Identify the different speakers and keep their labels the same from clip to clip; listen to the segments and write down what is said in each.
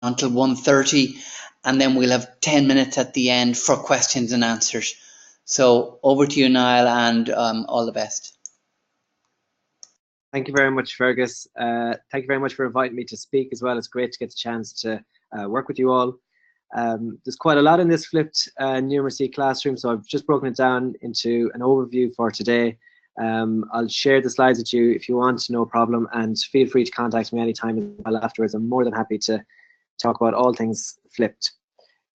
Speaker 1: until 1:30, and then we'll have 10 minutes at the end for questions and answers. So over to you, Niall, and all the best.
Speaker 2: Thank you very much, Fergus. Thank you very much for inviting me to speak as well. It's great to get the chance to work with you all. There's quite a lot in this flipped numeracy classroom, so I've just broken it down into an overview for today. I'll share the slides with you if you want, no problem, and feel free to contact me anytime afterwards. I'm more than happy to talk about all things flipped.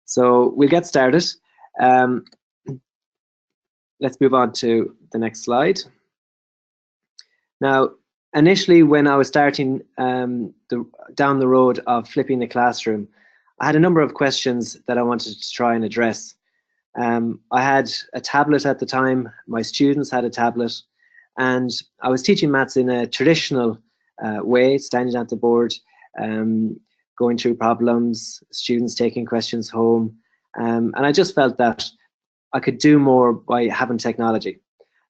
Speaker 2: So we'll get started. Let's move on to the next slide. Now, initially, when I was starting down the road of flipping the classroom, I had a number of questions that I wanted to try and address. I had a tablet at the time, my students had a tablet, and I was teaching maths in a traditional way, standing at the board, going through problems, students taking questions home, and I just felt that I could do more by having technology.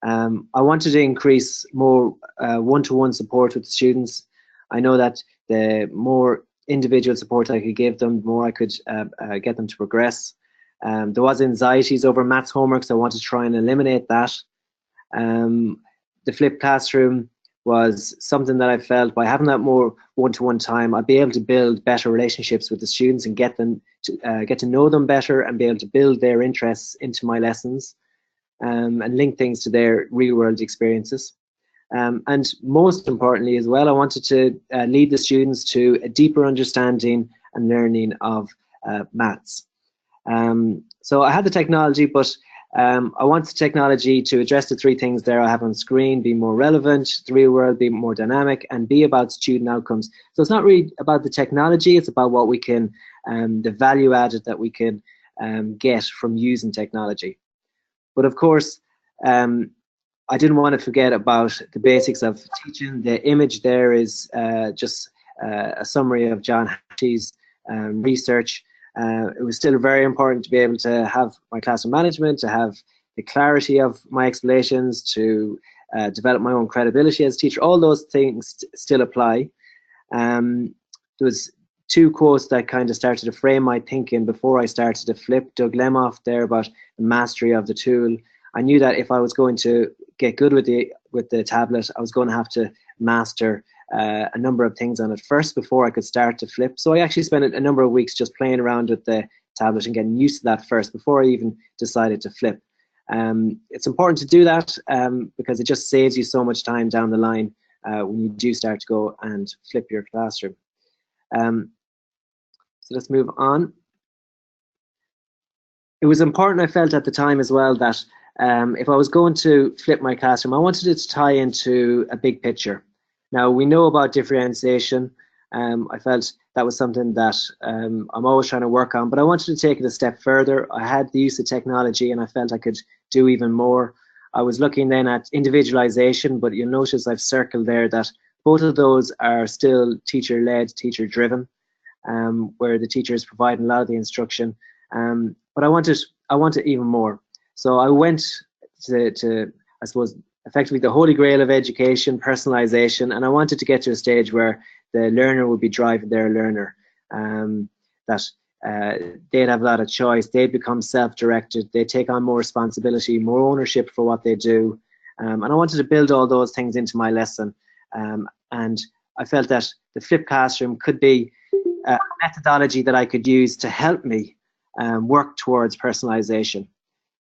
Speaker 2: I wanted to increase more one-to-one support with the students. I know that the more individual support I could give them, the more I could get them to progress. There was anxieties over maths homework, so I wanted to try and eliminate that. The flipped classroom was something that I felt by having that more one-to-one time, I'd be able to build better relationships with the students and get them to get to know them better and be able to build their interests into my lessons. And link things to their real-world experiences. And most importantly as well, I wanted to lead the students to a deeper understanding and learning of maths. So I had the technology, but I want the technology to address the three things there I have on screen: be more relevant, the real world, be more dynamic, and be about student outcomes. So it's not really about the technology, it's about what we can, the value added that we can get from using technology. But of course, I didn't want to forget about the basics of teaching. The image there is just a summary of John Hattie's research. It was still very important to be able to have my classroom management, to have the clarity of my explanations, to develop my own credibility as a teacher. All those things still apply. There was two quotes that kind of started to frame my thinking before I started to flip. Doug Lemoff there about the mastery of the tool. I knew that if I was going to get good with the tablet, I was going to have to master a number of things on it first before I could start to flip. So I actually spent a number of weeks just playing around with the tablet and getting used to that first before I even decided to flip. It's important to do that because it just saves you so much time down the line when you do start to go and flip your classroom. So let's move on. It was important, I felt at the time as well, that if I was going to flip my classroom, I wanted it to tie into a big picture. Now, we know about differentiation. I felt that was something that I'm always trying to work on, but I wanted to take it a step further. I had the use of technology and I felt I could do even more. I was looking then at individualization, but you'll notice I've circled there that both of those are still teacher-led, teacher-driven, where the teacher is providing a lot of the instruction. But I wanted even more. So I went to I suppose, effectively the holy grail of education, personalization, and I wanted to get to a stage where the learner would be driving their learner, that they'd have a lot of choice, they'd become self-directed, they take on more responsibility, more ownership for what they do, and I wanted to build all those things into my lesson, and I felt that the flipped classroom could be a methodology that I could use to help me work towards personalization.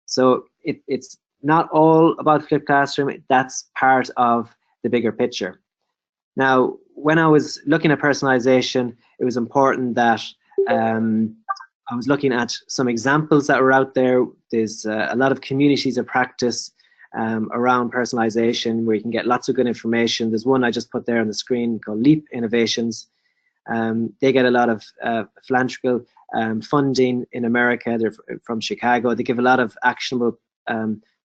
Speaker 2: So it's not all about flipped classroom, that's part of the bigger picture. Now, when I was looking at personalization, it was important that I was looking at some examples that were out there. There's a lot of communities of practice around personalization where you can get lots of good information. There's one I just put there on the screen called Leap Innovations. They get a lot of philanthropical funding in America. They're from Chicago. They give a lot of actionable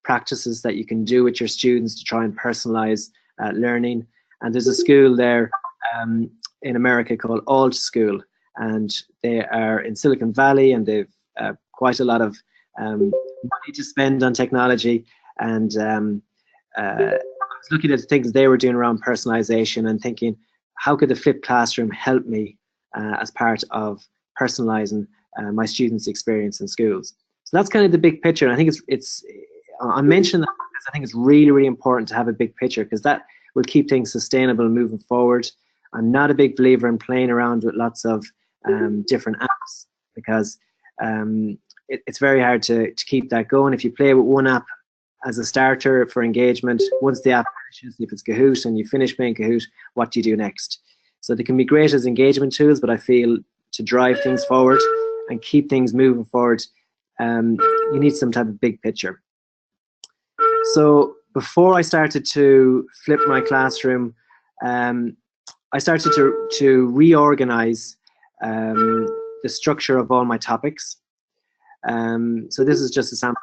Speaker 2: practices that you can do with your students to try and personalize learning. And there's a school there in America called Alt School, and they are in Silicon Valley, and they've quite a lot of money to spend on technology. And I was looking at the things they were doing around personalization and thinking, how could the flipped classroom help me as part of personalizing my students' experience in schools. So that's kind of the big picture. And I think I mentioned that because I think it's really, really important to have a big picture, because that will keep things sustainable moving forward. I'm not a big believer in playing around with lots of different apps, because it's very hard to keep that going. If you play with one app as a starter for engagement, once the app finishes, if it's Kahoot and you finish playing Kahoot, what do you do next? So they can be great as engagement tools, but I feel to drive things forward and keep things moving forward, you need some type of big picture. So before I started to flip my classroom, I started to reorganize the structure of all my topics. So this is just a sample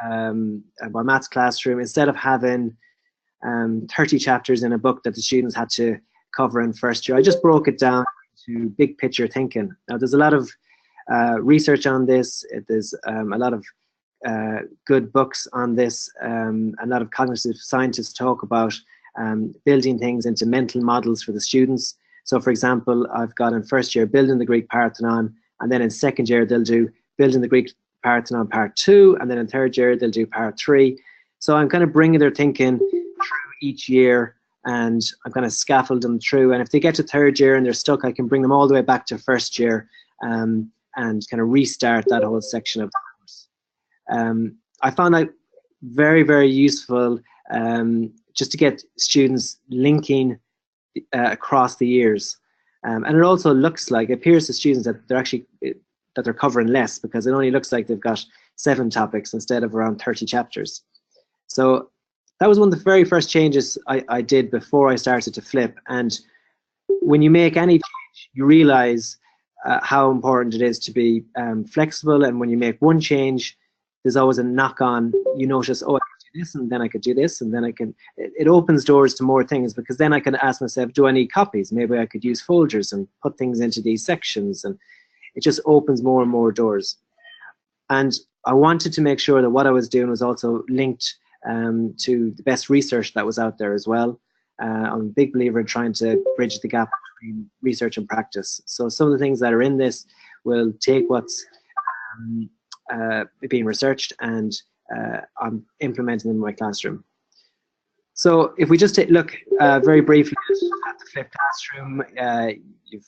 Speaker 2: of my maths classroom. Instead of having 30 chapters in a book that the students had to cover in first year, I just broke it down to big picture thinking. Now there's a lot of research on this. There's a lot of good books on this. A lot of cognitive scientists talk about building things into mental models for the students. So for example, I've got in first year building the Greek Parthenon, and then in second year they'll do building the Greek Parthenon part 2, and then in third year they'll do part 3. So I'm kind of bringing their thinking through each year, and I'm going to scaffold them through. And if they get to third year and they're stuck, I can bring them all the way back to first year and kind of restart that whole section of the course. I found that very, very useful, just to get students linking across the years. And it also appears to students that they're actually that they're covering less, because it only looks like they've got 7 topics instead of around 30 chapters. So that was one of the very first changes I did before I started to flip. And when you make any change, you realize how important it is to be flexible. And when you make one change, there's always a knock-on. You notice, oh, I could do this, and then I could do this, and then I can. It opens doors to more things, because then I can ask myself, do I need copies? Maybe I could use folders and put things into these sections, and it just opens more and more doors. And I wanted to make sure that what I was doing was also linked to the best research that was out there as well. I'm a big believer in trying to bridge the gap between research and practice. So some of the things that are in this will take what's being researched, and I'm implementing them in my classroom. So if we just look very briefly at the flipped classroom, you've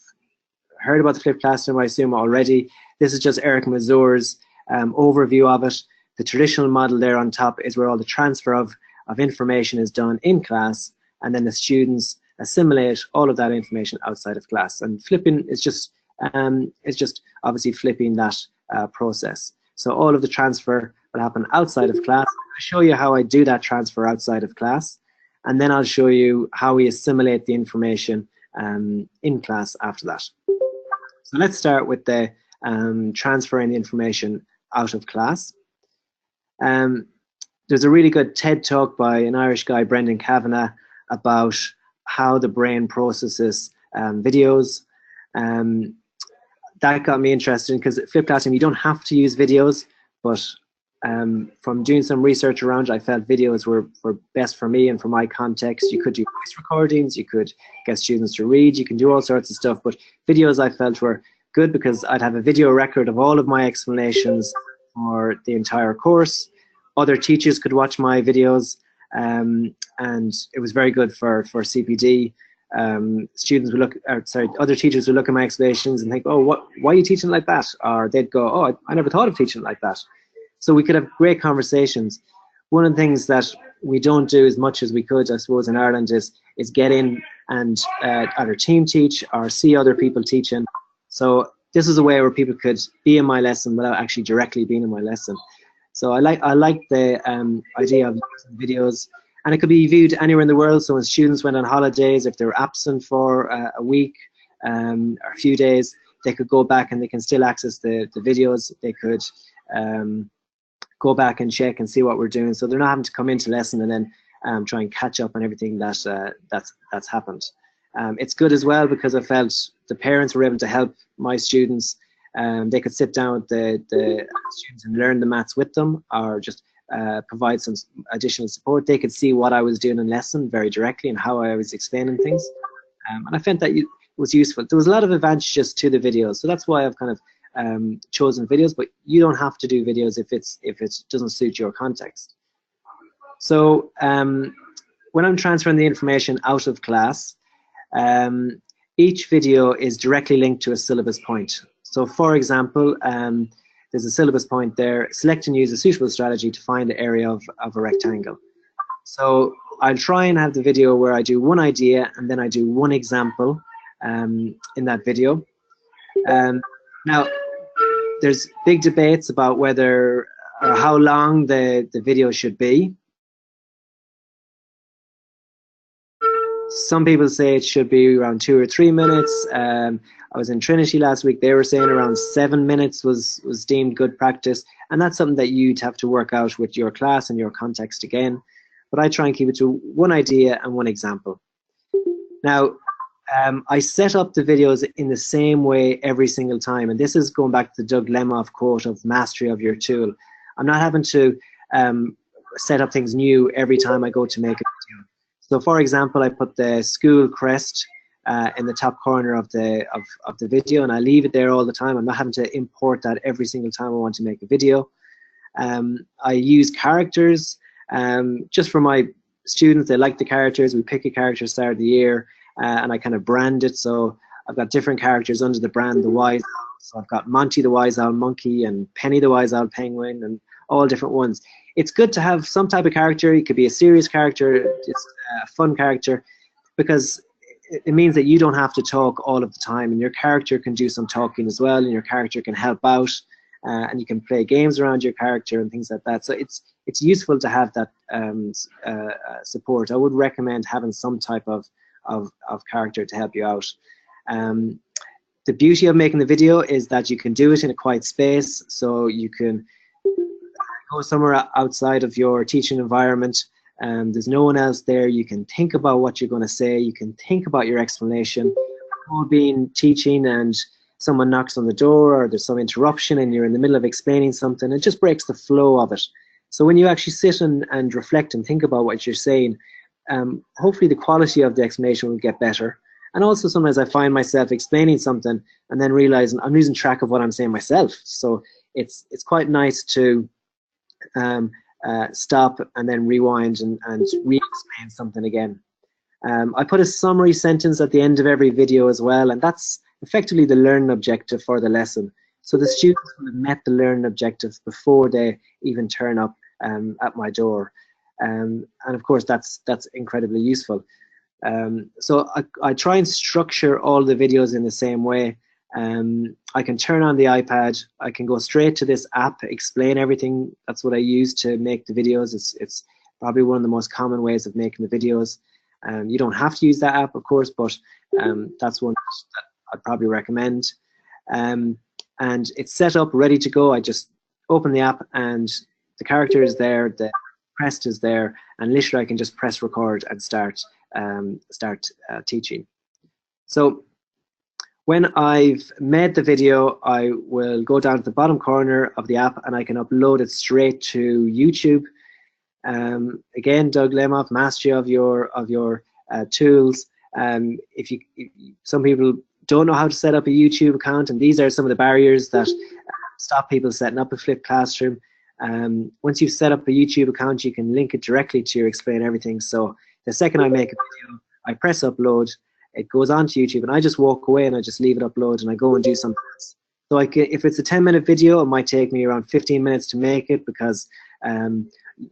Speaker 2: heard about the flipped classroom, I assume, already. This is just Eric Mazur's overview of it. The traditional model there on top is where all the transfer of information is done in class, and then the students assimilate all of that information outside of class. And flipping is just obviously flipping that process. So all of the transfer will happen outside of class. I'll show you how I do that transfer outside of class, and then I'll show you how we assimilate the information in class after that. So let's start with the transferring the information out of class. There's a really good TED talk by an Irish guy, Brendan Kavanagh, about how the brain processes videos. That got me interested, because at flipped classroom you don't have to use videos, but from doing some research around it, I felt videos were best for me and for my context. You could do voice recordings, you could get students to read, you can do all sorts of stuff, but videos I felt were good because I'd have a video record of all of my explanations for the entire course. Other teachers could watch my videos, and it was very good for CPD. Students would other teachers would look at my explanations and think, oh, why are you teaching like that? Or they'd go, oh, I never thought of teaching like that. So we could have great conversations. One of the things that we don't do as much as we could, I suppose, in Ireland is get in and either team teach or see other people teaching. So this is a way where people could be in my lesson without actually directly being in my lesson. So I like the idea of using videos, and it could be viewed anywhere in the world. So when students went on holidays, if they were absent for a week or a few days, they could go back and they can still access the videos. They could go back and check and see what we're doing. So they're not having to come into lesson and then try and catch up on everything that's happened. It's good as well because I felt the parents were able to help my students. They could sit down with the students and learn the maths with them, or just provide some additional support. They could see what I was doing in lesson very directly and how I was explaining things. And I found that was useful. There was a lot of advantages to the videos, so that's why I've kind of chosen videos. But you don't have to do videos if it doesn't suit your context. So when I'm transferring the information out of class, each video is directly linked to a syllabus point. So for example, there's a syllabus point there: select and use a suitable strategy to find the area of a rectangle. So I'll try and have the video where I do one idea and then I do one example in that video. Now, there's big debates about whether or how long the video should be. Some people say it should be around 2 or 3 minutes. I was in Trinity last week. They were saying around 7 minutes was deemed good practice, and that's something that you'd have to work out with your class and your context again. But I try and keep it to one idea and one example. Now, I set up the videos in the same way every single time, and this is going back to the Doug Lemoff quote of mastery of your tool. I'm not having to set up things new every time I go to make a video. So for example, I put the school crest in the top corner of the video, and I leave it there all the time. I'm not having to import that every single time I want to make a video. I use characters just for my students. They like the characters. We pick a character start of the year, and I kind of brand it. So I've got different characters under the brand, the Wise Owl. So I've got Monty the Wise Owl Monkey and Penny the Wise Owl Penguin, and all different ones. It's good to have some type of character. It could be a serious character, it's a fun character, because it means that you don't have to talk all of the time, and your character can do some talking as well, and your character can help out, and you can play games around your character and things like that. So it's useful to have that support. I would recommend having some type of character to help you out. The beauty of making the video is that you can do it in a quiet space, so you can go somewhere outside of your teaching environment. There's no one else there. You can think about what you're going to say. You can think about your explanation. All being teaching and someone knocks on the door, or there's some interruption and you're in the middle of explaining something, it just breaks the flow of it. So when you actually sit and reflect and think about what you're saying, hopefully the quality of the explanation will get better. And also sometimes I find myself explaining something and then realizing I'm losing track of what I'm saying myself. So it's quite nice to stop and then rewind and re-explain something again. I put a summary sentence at the end of every video as well, and that's effectively the learning objective for the lesson. So the students will have met the learning objective before they even turn up at my door. And of course that's incredibly useful. So I try and structure all the videos in the same way. I can turn on the iPad, I can go straight to this app, explain everything. That's what I use to make the videos. It's probably one of the most common ways of making the videos. You don't have to use that app, of course, but that's one that I'd probably recommend. And it's set up, ready to go. I just open the app and the character is there, the crest is there, and literally I can just press record and start teaching. So when I've made the video, I will go down to the bottom corner of the app and I can upload it straight to YouTube. Again, Doug Lemoff, mastery of your tools. Some people don't know how to set up a YouTube account, and these are some of the barriers that stop people setting up a flipped classroom. Once you've set up a YouTube account, you can link it directly to your Explain Everything. So the second I make a video, I press upload, it goes on to YouTube, and I just walk away and I just leave it upload and I go and do something else. So if it's a 10-minute video, it might take me around 15 minutes to make it, because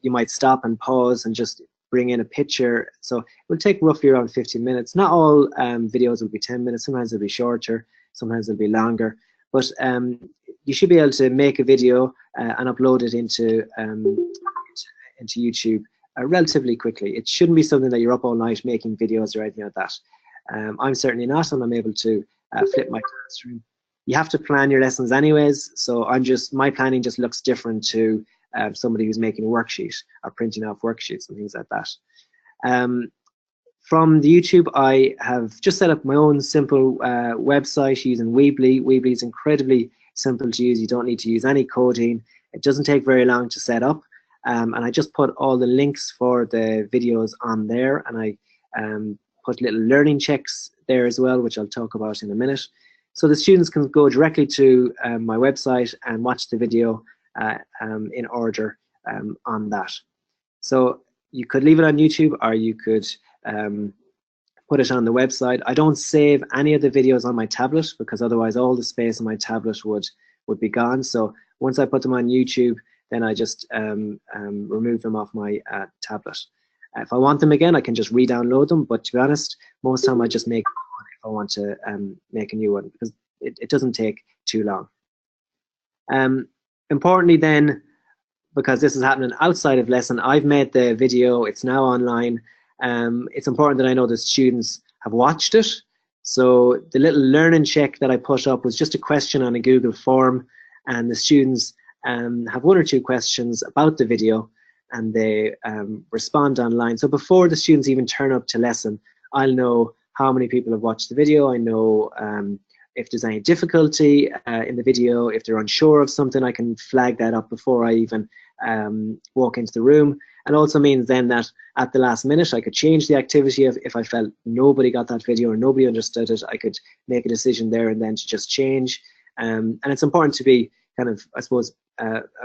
Speaker 2: you might stop and pause and just bring in a picture. So it will take roughly around 15 minutes. Not all videos will be 10 minutes. Sometimes they'll be shorter, sometimes they'll be longer. But you should be able to make a video and upload it into YouTube relatively quickly. It shouldn't be something that you're up all night making videos or anything like that. I'm certainly not, and I'm able to flip my classroom. You have to plan your lessons anyways, so my planning just looks different to somebody who's making a worksheet or printing off worksheets and things like that. From the YouTube, I have just set up my own simple website using Weebly. Weebly is incredibly simple to use. You don't need to use any coding. It doesn't take very long to set up. And I just put all the links for the videos on there, and I put little learning checks there as well, which I'll talk about in a minute. So the students can go directly to my website and watch the video in order on that. So you could leave it on YouTube, or you could put it on the website. I don't save any of the videos on my tablet, because otherwise all the space on my tablet would be gone. So once I put them on YouTube, then I just remove them off my tablet. If I want them again, I can just re-download them. But to be honest, most of the time I just make one if I want to make a new one, because it doesn't take too long. Importantly then, because this is happening outside of lesson, I've made the video, it's now online. It's important that I know the students have watched it. So the little learning check that I put up was just a question on a Google form, and the students have 1 or 2 questions about the video, and they respond online. So before the students even turn up to lesson, I'll know how many people have watched the video. I know if there's any difficulty in the video, if they're unsure of something, I can flag that up before I even walk into the room. And also means then that at the last minute, I could change the activity. If I felt nobody got that video or nobody understood it, I could make a decision there and then to just change. And it's important to be kind of, I suppose,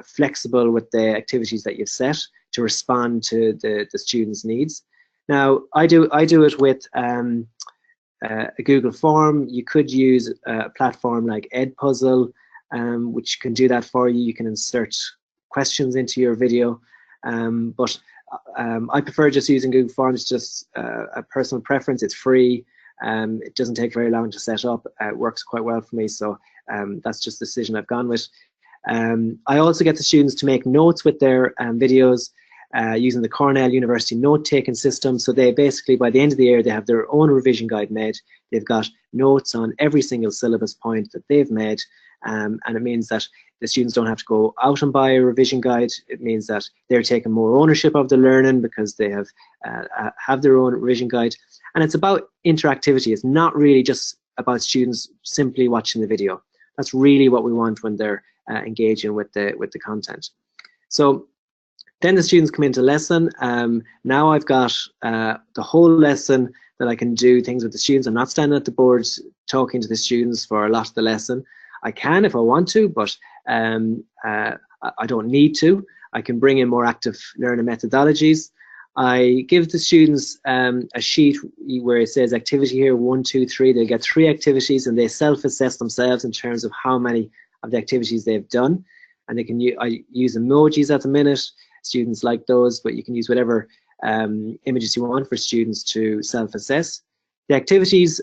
Speaker 2: flexible with the activities that you've set to respond to the students' needs. Now, I do it with a Google form. You could use a platform like Edpuzzle, which can do that for you. You can insert questions into your video, but I prefer just using Google Forms. Just a personal preference. It's free. It doesn't take very long to set up. It works quite well for me, so that's just the decision I've gone with. I also get the students to make notes with their videos using the Cornell University note-taking system. So they basically, by the end of the year, they have their own revision guide made. They've got notes on every single syllabus point that they've made, and it means that the students don't have to go out and buy a revision guide. It means that they're taking more ownership of the learning because they have their own revision guide. And it's about interactivity. It's not really just about students simply watching the video. That's really what we want when they're engaging with the content. So then the students come into lesson. Now I've got the whole lesson that I can do things with the students. I'm not standing at the boards talking to the students for a lot of the lesson. I can if I want to, but I don't need to. I can bring in more active learning methodologies. I give the students a sheet where it says activity here, 1, 2, 3. They get 3 activities and they self-assess themselves in terms of how many of the activities they've done. And they can I use emojis at the minute. Students like those, but you can use whatever images you want for students to self-assess. The activities,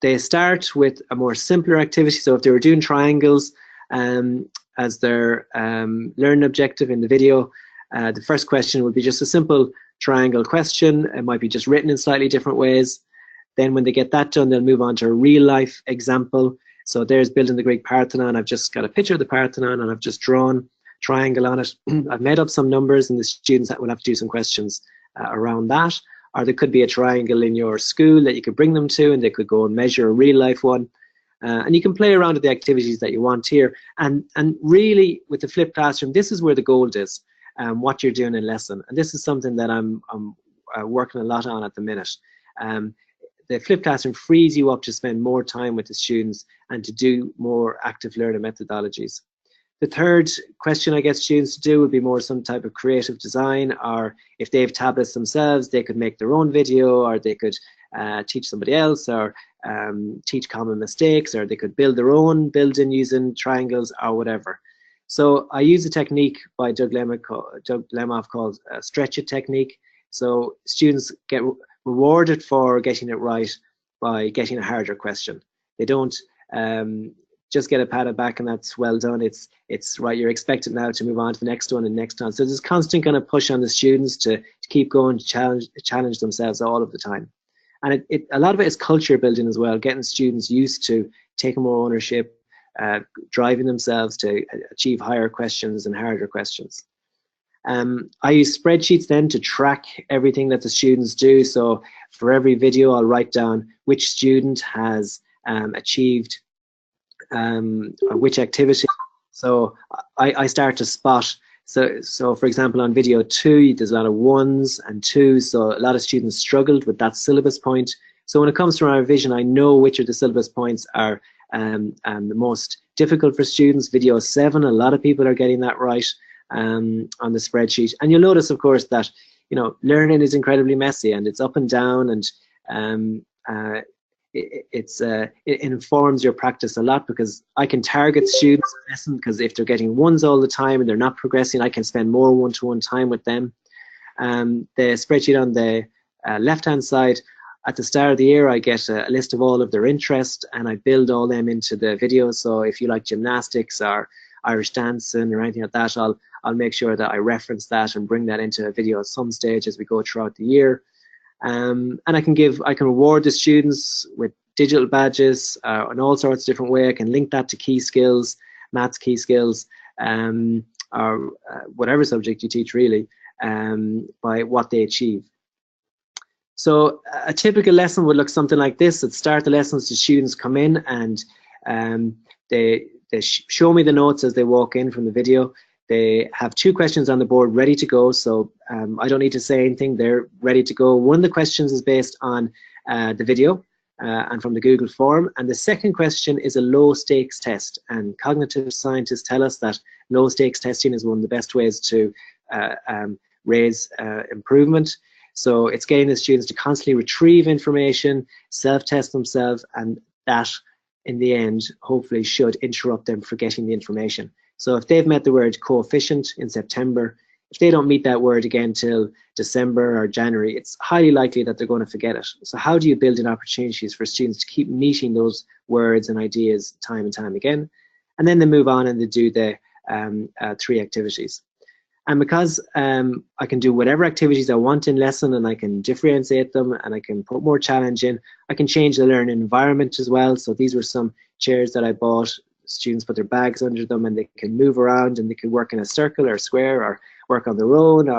Speaker 2: they start with a more simpler activity. So if they were doing triangles as their learning objective in the video, the first question would be just a simple triangle question. It might be just written in slightly different ways. Then when they get that done, they'll move on to a real life example. So there's building the Greek Parthenon. I've just got a picture of the Parthenon and I've just drawn triangle on it. I've made up some numbers and the students will have to do some questions around that. Or there could be a triangle in your school that you could bring them to and they could go and measure a real life one. And you can play around with the activities that you want here. And really with the flipped classroom, this is where the gold is, what you're doing in lesson. And this is something that I'm working a lot on at the minute. The flipped classroom frees you up to spend more time with the students and to do more active learning methodologies. The third question I get students to do would be more some type of creative design, or if they have tablets themselves, they could make their own video, or they could teach somebody else, or teach common mistakes, or they could build their own building using triangles or whatever. So I use a technique by Doug Lemoff called Stretch It technique. So students get rewarded for getting it right by getting a harder question. They don't just get a pat on the back and that's well done. It's right, you're expected now to move on to the next one and next one. So there's constant kind of push on the students to keep going, to challenge themselves all of the time. And a lot of it is culture building as well, getting students used to taking more ownership, driving themselves to achieve higher questions and harder questions. I use spreadsheets then to track everything that the students do. So for every video, I'll write down which student has achieved which activity. So I start to spot So for example, on video 2, there's a lot of 1s and 2s, so a lot of students struggled with that syllabus point. So when it comes to my revision, I know which of the syllabus points are the most difficult for students. Video 7, a lot of people are getting that right on the spreadsheet. And you'll notice, of course, that learning is incredibly messy, and it's up and down, and it informs your practice a lot, because I can target students a lesson, because if they're getting 1s all the time and they're not progressing, I can spend more one-to-one time with them. The spreadsheet on the left-hand side, at the start of the year, I get a list of all of their interests, and I build all them into the videos. So if you like gymnastics or Irish dancing or anything like that, I'll make sure that I reference that and bring that into a video at some stage as we go throughout the year. And I can reward the students with digital badges in all sorts of different ways. I can link that to key skills, maths key skills, or whatever subject you teach really, by what they achieve. So a typical lesson would look something like this. At the start of the lessons, the students come in and they show me the notes as they walk in from the video. They have 2 questions on the board ready to go, so I don't need to say anything. They're ready to go. One of the questions is based on the video and from the Google form, and the second question is a low-stakes test. And cognitive scientists tell us that low-stakes testing is one of the best ways to raise improvement. So it's getting the students to constantly retrieve information, self-test themselves, and that, in the end, hopefully should interrupt them forgetting the information. So if they've met the word coefficient in September, if they don't meet that word again till December or January, it's highly likely that they're going to forget it. So how do you build in opportunities for students to keep meeting those words and ideas time and time again? And then they move on and they do the 3 activities. And because I can do whatever activities I want in lesson, and I can differentiate them, and I can put more challenge in, I can change the learning environment as well. So these were some chairs that I bought. Students put their bags under them, and they can move around, and they can work in a circle or a square, or work on their own,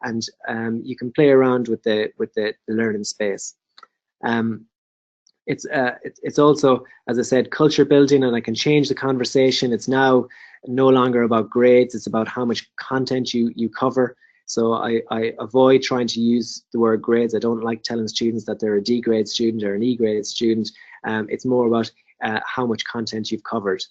Speaker 2: and you can play around with the learning space. It's also, as I said, culture building, and I can change the conversation. It's now no longer about grades, it's about how much content you cover. So I avoid trying to use the word grades. I don't like telling students that they're a D grade student or an E grade student. It's more about how much content you've covered.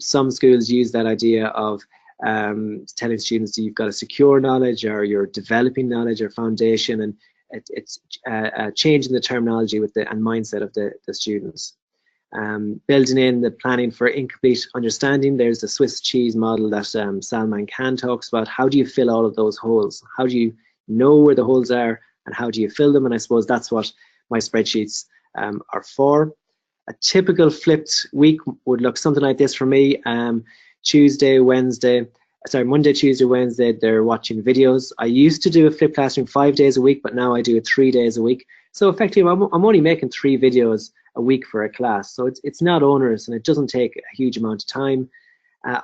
Speaker 2: Some schools use that idea of telling students that you've got a secure knowledge, or you're developing knowledge or foundation, and it's changing the terminology with and mindset of the students. Building in the planning for incomplete understanding. There's the Swiss cheese model that Salman Khan talks about. How do you fill all of those holes? How do you know where the holes are, and how do you fill them? And I suppose that's what my spreadsheets are for. A typical flipped week would look something like this for me. Monday, Tuesday, Wednesday, they're watching videos. I used to do a flipped classroom 5 days a week, but now I do it 3 days a week. So effectively, I'm only making 3 videos a week for a class. So it's not onerous, and it doesn't take a huge amount of time.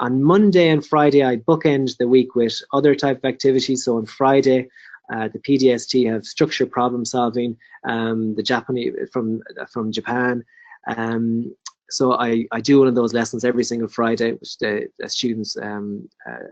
Speaker 2: On Monday and Friday, I bookend the week with other type of activities. So on Friday, the PDST have structured problem solving, the Japanese from Japan. So I do one of those lessons every single Friday, which the students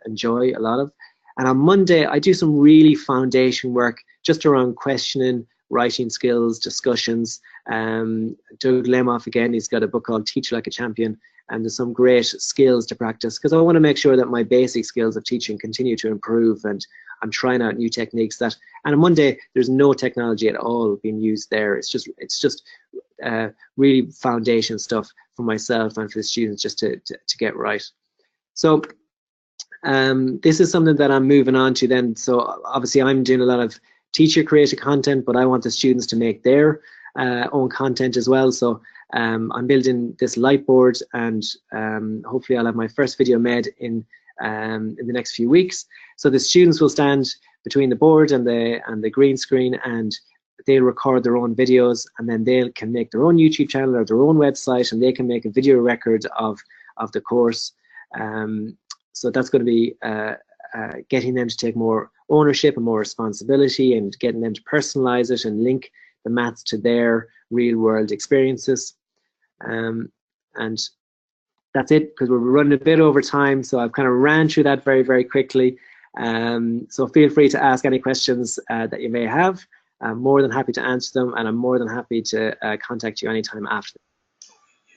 Speaker 2: enjoy a lot of. And on Monday, I do some really foundation work just around questioning, writing skills, discussions. Doug Lemoff, again, he's got a book called Teach Like a Champion, and there's some great skills to practice, because I want to make sure that my basic skills of teaching continue to improve, and I'm trying out new techniques and on Monday, there's no technology at all being used there. It's just really foundation stuff for myself and for the students just to get right. So this is something that I'm moving on to then. So obviously I'm doing a lot of teacher created content, but I want the students to make their own content as well. So I'm building this light board, and hopefully I'll have my first video made in the next few weeks. So the students will stand between the board and the green screen, and they'll record their own videos, and then they can make their own YouTube channel or their own website, and they can make a video record of the course. So that's going to be getting them to take more ownership and more responsibility, and getting them to personalize it and link the maths to their real world experiences. And that's it, because we're running a bit over time. So I've kind of ran through that very, very quickly. So feel free to ask any questions that you may have. I'm more than happy to answer them, and I'm more than happy to contact you anytime after.